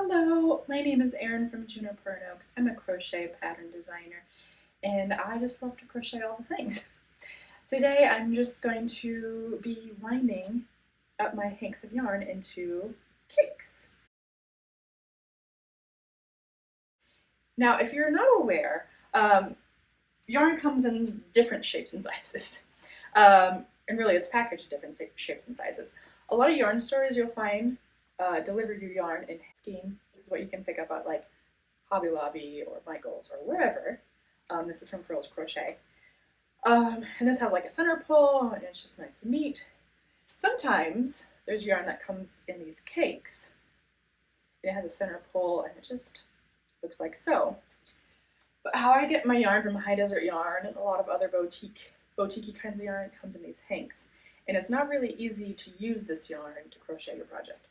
Hello, my name is Erin from Juniper and Oaks. I'm a crochet pattern designer and I just love to crochet all the things. Today I'm just going to be winding up my hanks of yarn into cakes. Now if you're not aware, yarn comes in different shapes and sizes. And really it's packaged in different shapes and sizes. A lot of yarn stores you'll find deliver your yarn in skein. This is what you can pick up at like Hobby Lobby or Michael's or wherever. This is from Frills Crochet. And this has like a center pull and it's just nice and neat. Sometimes there's yarn that comes in these cakes. It has a center pull and it just looks like so. But how I get my yarn from High Desert Yarn and a lot of other boutique-y kinds of yarn comes in these hanks. And it's not really easy to use this yarn to crochet your project.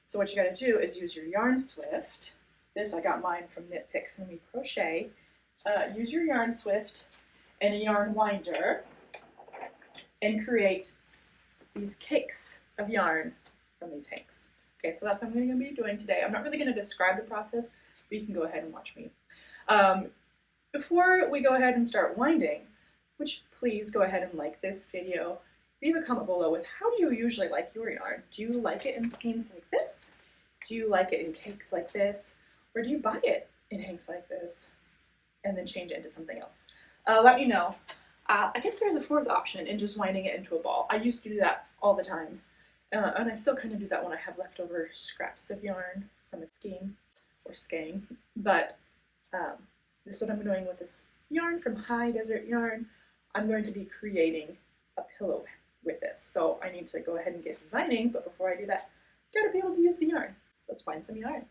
So what you gotta do is use your yarn swift. This, I got mine from Knit Picks and We Crochet. Use your yarn swift and a yarn winder and create these cakes of yarn from these hanks. Okay, so that's what I'm gonna be doing today. I'm not really gonna describe the process, but you can go ahead and watch me. Before we go ahead and start winding, which please go ahead and like this video, leave a comment below with how do you usually like your yarn? Do you like it in skeins like this? Do you like it in cakes like this? Or do you buy it in hanks like this and then change it into something else? Let me know. I guess there's a fourth option in just winding it into a ball. I used to do that all the time. And I still kind of do that when I have leftover scraps of yarn from a skein or skein. But this is what I'm doing with this yarn from High Desert Yarn. I'm going to be creating a pillow with this. So I need to go ahead and get designing, but before I do that, I gotta be able to use the yarn. Let's wind some yarn.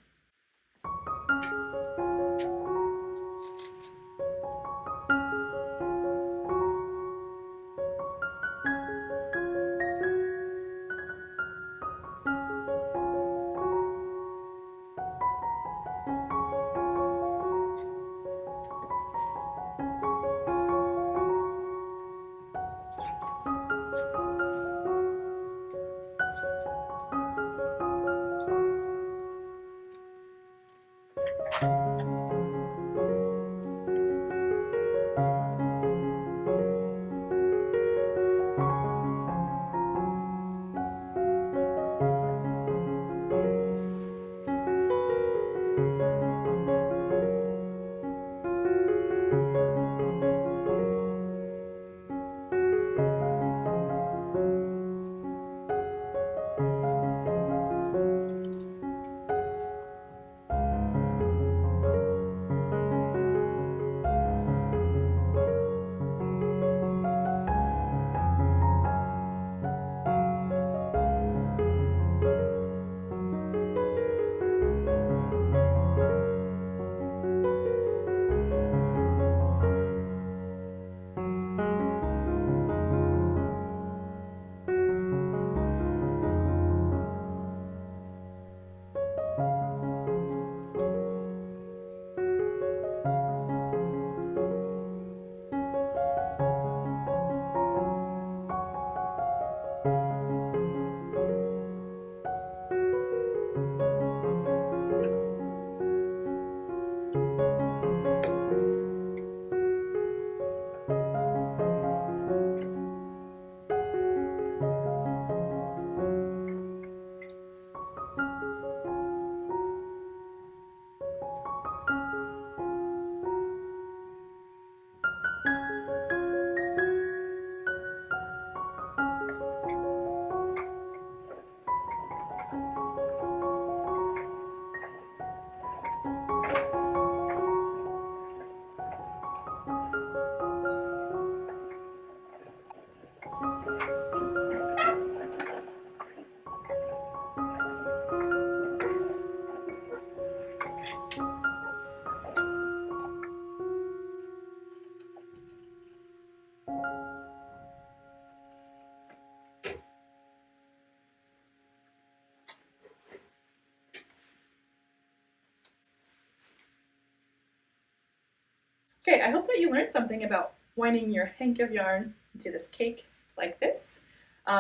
Okay, I hope that you learned something about winding your hank of yarn into this cake like this.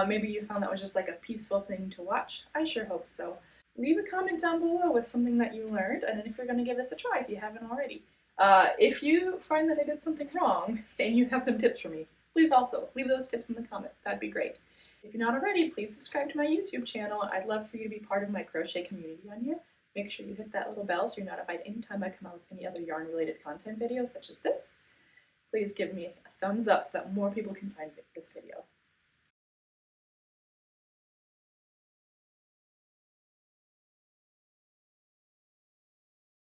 Maybe you found that was just like a peaceful thing to watch. I sure hope so. leave a comment down below with something that you learned, and if you're going to give this a try if you haven't already. If you find that I did something wrong and you have some tips for me, please also leave those tips in the comment. That'd be great. If you're not already, please subscribe to my YouTube channel. I'd love for you to be part of my crochet community on here. Make sure you hit that little bell so you're notified anytime I come out with any other yarn-related content videos such as this. Please give me a thumbs up so that more people can find this video.